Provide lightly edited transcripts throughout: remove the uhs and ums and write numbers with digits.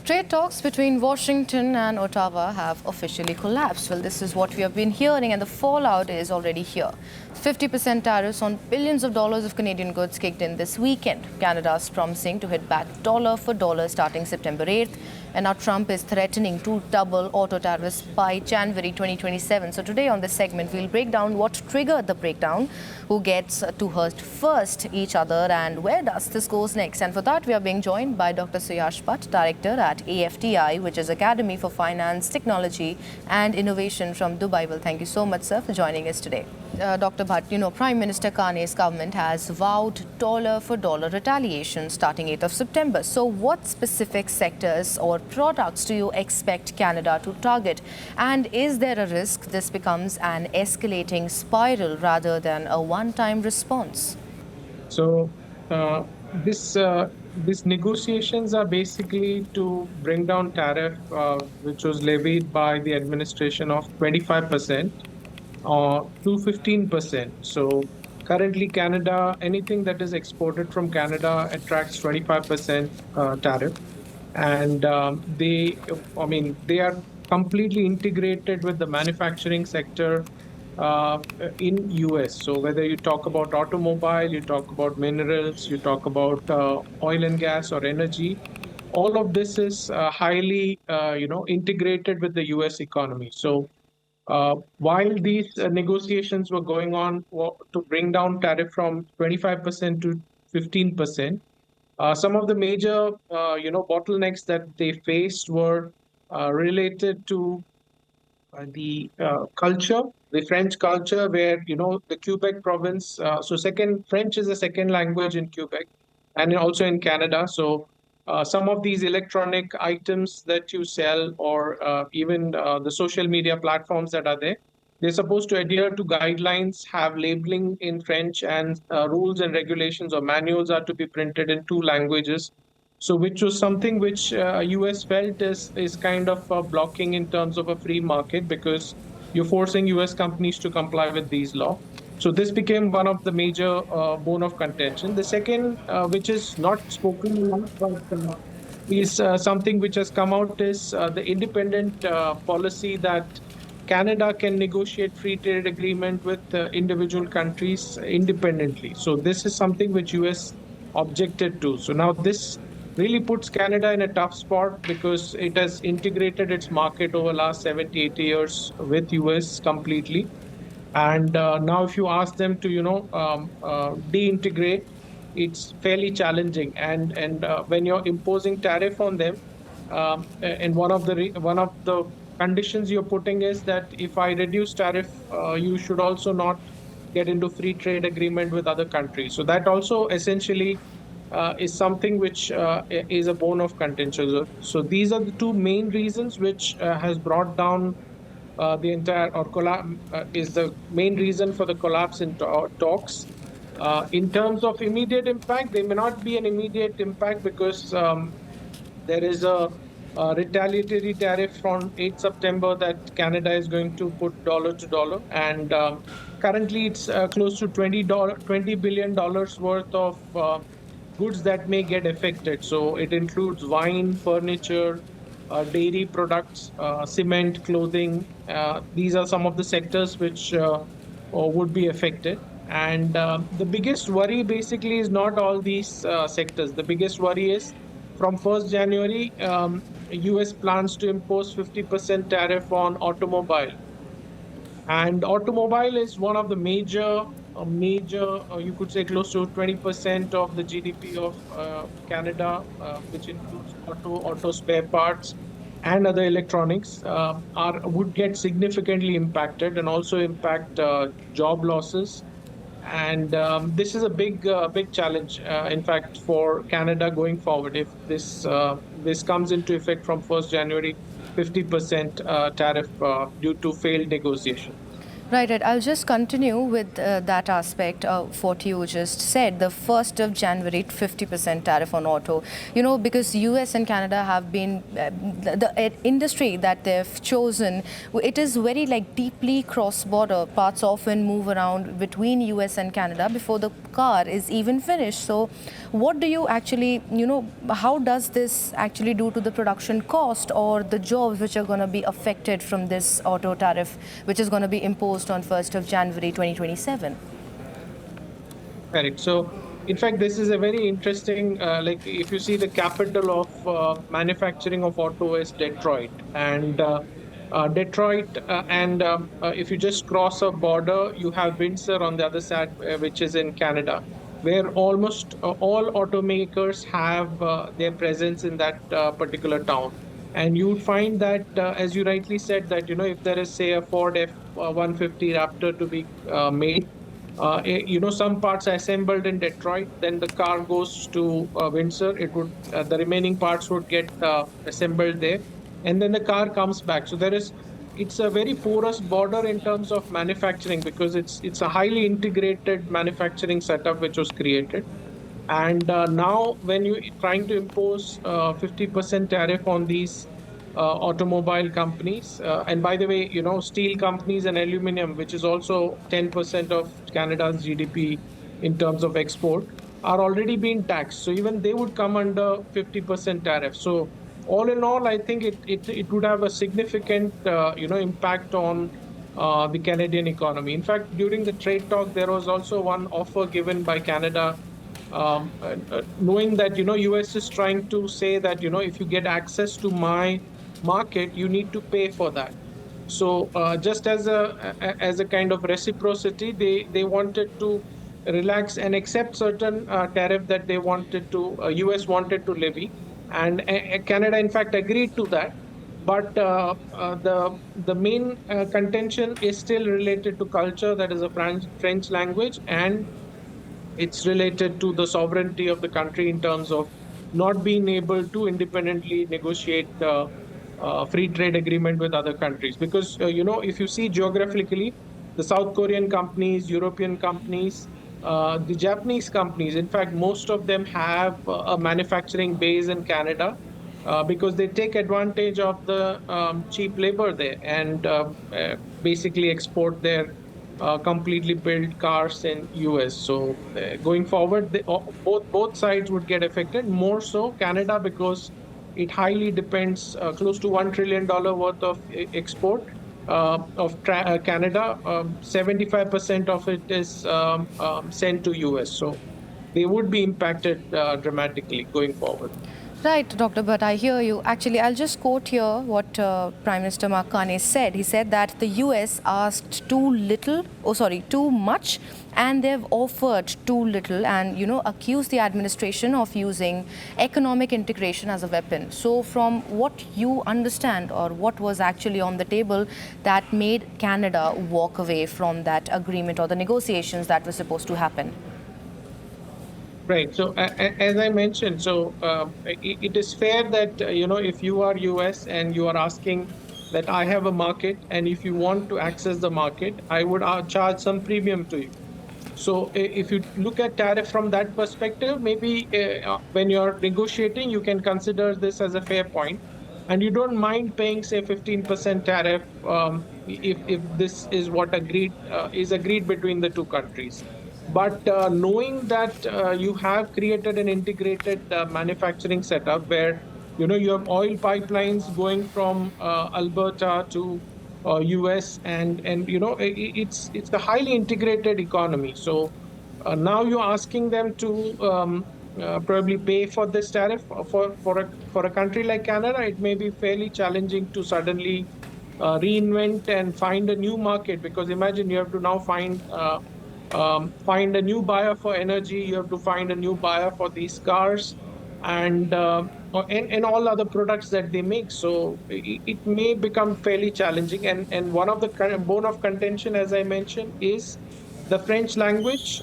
Trade talks between Washington and Ottawa have officially collapsed. Well, this is what we have been hearing, and the fallout is already here. 50% tariffs on billions of dollars of Canadian goods kicked in this weekend. Canada is promising to hit back dollar for dollar starting September 8th. And now Trump is threatening to double auto tariffs by January 2027. So today on this segment, we'll break down what triggered the breakdown, who gets to hurt first each other, and where does this goes next. And for that, we are being joined by Dr. Suyash Bhatt, Director at AFTI, which is Academy for Finance, Technology and Innovation from Dubai. Well, thank you so much, sir, for joining us today. Dr. Bhatt, Prime Minister Khane's government has vowed dollar for dollar retaliation starting 8th of September. So what specific sectors or products do you expect Canada to target? And is there a risk this becomes an escalating spiral rather than a one-time response? So these negotiations are basically to bring down tariff, which was levied by the administration of 25%. To 15%. So currently Canada, anything that is exported from Canada attracts 25% tariff. And they are completely integrated with the manufacturing sector in US. So whether you talk about automobile, you talk about minerals, you talk about oil and gas or energy, all of this is highly, integrated with the US economy. So while these negotiations were going on to bring down tariff from 25% to 15%, some of the major, bottlenecks that they faced were related to the culture, the French culture, where the Quebec province. French is a second language in Quebec, and also in Canada. So some of these electronic items that you sell, or even the social media platforms that are there, they're supposed to adhere to guidelines, have labeling in French, and rules and regulations or manuals are to be printed in two languages. So which was something which US felt is kind of blocking in terms of a free market, because you're forcing US companies to comply with these laws. So this became one of the major bone of contention. The second, which is not spoken about, but is something which has come out, is the independent policy that Canada can negotiate free trade agreement with individual countries independently. So this is something which US objected to. So now this really puts Canada in a tough spot, because it has integrated its market over last 70, 80 years with US completely. And now if you ask them to, deintegrate, it's fairly challenging. And when you're imposing tariff on them, and one of the conditions you're putting is that if I reduce tariff, you should also not get into free trade agreement with other countries. So that also essentially is something which is a bone of contention. So these are the two main reasons which has brought down the entire, or is the main reason for the collapse in talks. In terms of immediate impact, there may not be an immediate impact, because there is a retaliatory tariff from 8th September that Canada is going to put dollar to dollar. And currently it's close to $20 billion worth of goods that may get affected. So it includes wine, furniture, dairy products, cement, clothing. These are some of the sectors which would be affected. And the biggest worry basically is not all these sectors. The biggest worry is from 1st January, US plans to impose 50% tariff on automobile. And automobile is one of the major, you could say close to 20% of the GDP of Canada, which includes auto spare parts and other electronics, would get significantly impacted, and also impact job losses. And this is a big challenge, in fact, for Canada going forward, if this comes into effect from 1st January, 50% tariff due to failed negotiation. Right, right. I'll just continue with that aspect of what you just said. The 1st of January, 50% tariff on auto. You know, because US and Canada have been, the industry that they've chosen, it is very like deeply cross-border. Parts often move around between US and Canada before the car is even finished. So what do you actually, how does this actually do to the production cost or the jobs which are going to be affected from this auto tariff, which is going to be imposed on 1st of January 2027? Correct. So, in fact, this is a very interesting. Like, if you see the capital of manufacturing of auto is Detroit, and Detroit, and if you just cross a border, you have Windsor on the other side, which is in Canada, where almost all automakers have their presence in that particular town. And you would find that, as you rightly said, that if there is, say, a Ford F-150 Raptor to be made, some parts are assembled in Detroit, then the car goes to Windsor. It would the remaining parts would get assembled there, and then the car comes back. So it's a very porous border in terms of manufacturing, because it's a highly integrated manufacturing setup which was created. And now, when you trying to impose 50% tariff on these automobile companies, and by the way, steel companies and aluminum, which is also 10% of Canada's GDP in terms of export, are already being taxed. So even they would come under 50% tariff. So all in all, I think it would have a significant impact on the Canadian economy. In fact, during the trade talk, there was also one offer given by Canada, knowing that US is trying to say that if you get access to my market, you need to pay for that. So just as a kind of reciprocity, they wanted to relax and accept certain tariff that they wanted to US wanted to levy, and Canada in fact agreed to that. But the main contention is still related to culture, that is a French language, and it's related to the sovereignty of the country in terms of not being able to independently negotiate free trade agreement with other countries. Because if you see geographically, the South Korean companies, European companies, the Japanese companies, in fact, most of them have a manufacturing base in Canada, because they take advantage of the cheap labor there, and basically export their completely built cars in US. So going forward, both sides would get affected. More so Canada, because it highly depends, close to $1 trillion worth of export of Canada. 75% of it is sent to US. So they would be impacted dramatically going forward. Right, Doctor, but I hear you. Actually, I'll just quote here what Prime Minister Mark Carney said. He said that the US asked too much, and they've offered too little, and, accused the administration of using economic integration as a weapon. So from what you understand, or what was actually on the table that made Canada walk away from that agreement or the negotiations that were supposed to happen? Right. So as I mentioned, so it is fair that if you are US and you are asking that I have a market, and if you want to access the market, I would charge some premium to you. So if you look at tariff from that perspective, maybe when you're negotiating, you can consider this as a fair point, and you don't mind paying, say, 15% tariff, if this is what is agreed between the two countries. But knowing that you have created an integrated manufacturing setup where you have oil pipelines going from Alberta to US, and it's a highly integrated economy. So now you're asking them to probably pay for this tariff for a country like Canada. It may be fairly challenging to suddenly reinvent and find a new market, because imagine you have to now find a new buyer for energy. You have to find a new buyer for these cars, and and all other products that they make. So it may become fairly challenging. And one of the bone of contention, as I mentioned, is the French language,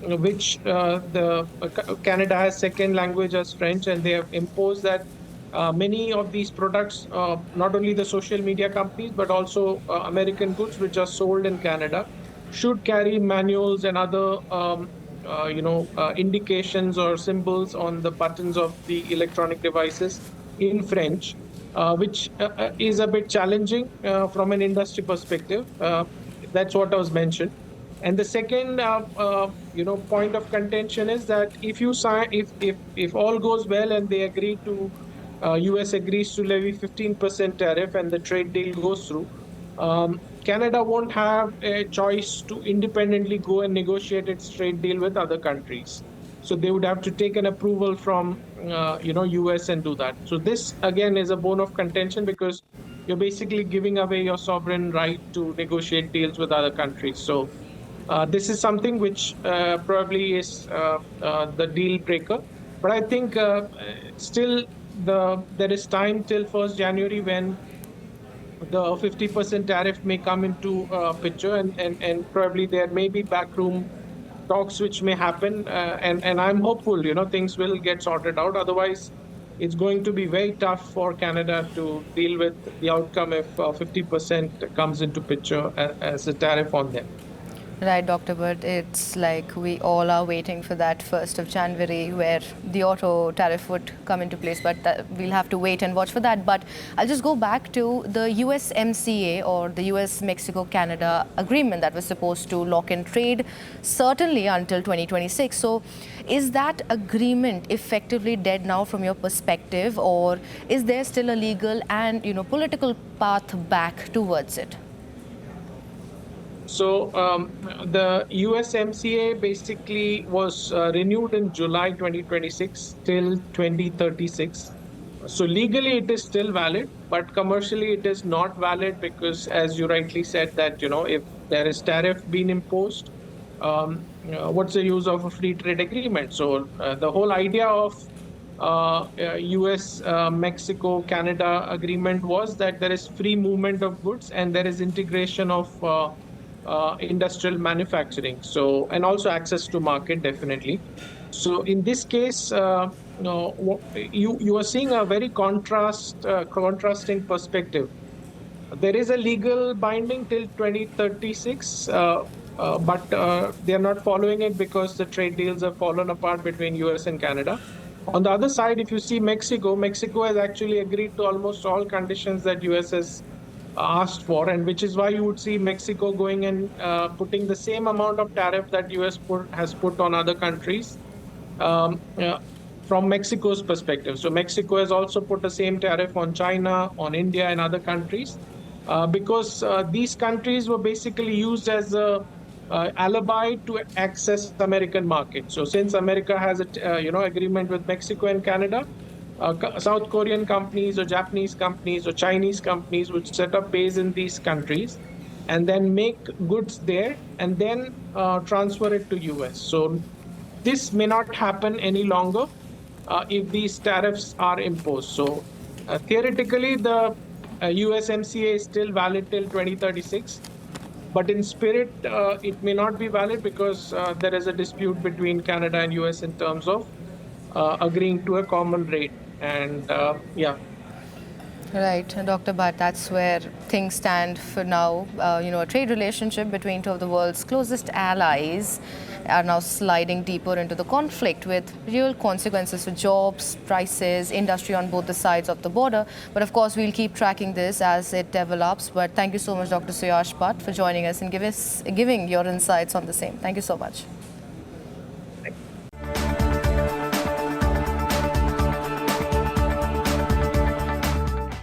which the Canada has second language as French, and they have imposed that many of these products, not only the social media companies, but also American goods which are sold in Canada, should carry manuals and other indications or symbols on the buttons of the electronic devices in French, which is a bit challenging from an industry perspective. That's what I was mentioned. And the second, point of contention is that if you sign, if all goes well and they agree to, US agrees to levy 15% tariff and the trade deal goes through, Canada won't have a choice to independently go and negotiate its trade deal with other countries. So they would have to take an approval from, US and do that. So this again is a bone of contention because you're basically giving away your sovereign right to negotiate deals with other countries. So this is something which probably is the deal breaker. But I think still there is time till 1st January when the 50% tariff may come into picture, and probably there may be backroom talks which may happen. And I'm hopeful, things will get sorted out. Otherwise, it's going to be very tough for Canada to deal with the outcome if 50% comes into picture as a tariff on them. Right, Doctor, but it's like we all are waiting for that 1st of January where the auto tariff would come into place, but we'll have to wait and watch for that. But I'll just go back to the USMCA, or the US-Mexico-Canada agreement that was supposed to lock in trade, certainly until 2026. So is that agreement effectively dead now from your perspective, or is there still a legal and political path back towards it? So the USMCA basically was renewed in July 2026 till 2036. So legally it is still valid, but commercially it is not valid because, as you rightly said, that if there is tariff being imposed, what's the use of a free trade agreement? So the whole idea of US Mexico Canada agreement was that there is free movement of goods and there is integration of industrial manufacturing, so, and also access to market, definitely. So in this case, you are seeing a very contrasting perspective. There is a legal binding till 2036, but they are not following it because the trade deals have fallen apart between US and Canada. On the other side, if you see Mexico has actually agreed to almost all conditions that US has asked for, and which is why you would see Mexico going and putting the same amount of tariff that US has put on other countries from Mexico's perspective. So Mexico has also put the same tariff on China, on India, and other countries because these countries were basically used as a alibi to access the American market. So since America has a agreement with Mexico and Canada, South Korean companies or Japanese companies or Chinese companies would set up base in these countries and then make goods there and then transfer it to US. So this may not happen any longer if these tariffs are imposed. So theoretically, the USMCA is still valid till 2036. But in spirit, it may not be valid because there is a dispute between Canada and US in terms of agreeing to a common rate. And yeah. Right, Dr. Bhatt, that's where things stand for now. A trade relationship between two of the world's closest allies are now sliding deeper into the conflict with real consequences for jobs, prices, industry on both the sides of the border. But of course, we'll keep tracking this as it develops. But thank you so much, Dr. Suyash Bhatt, for joining us and giving your insights on the same. Thank you so much.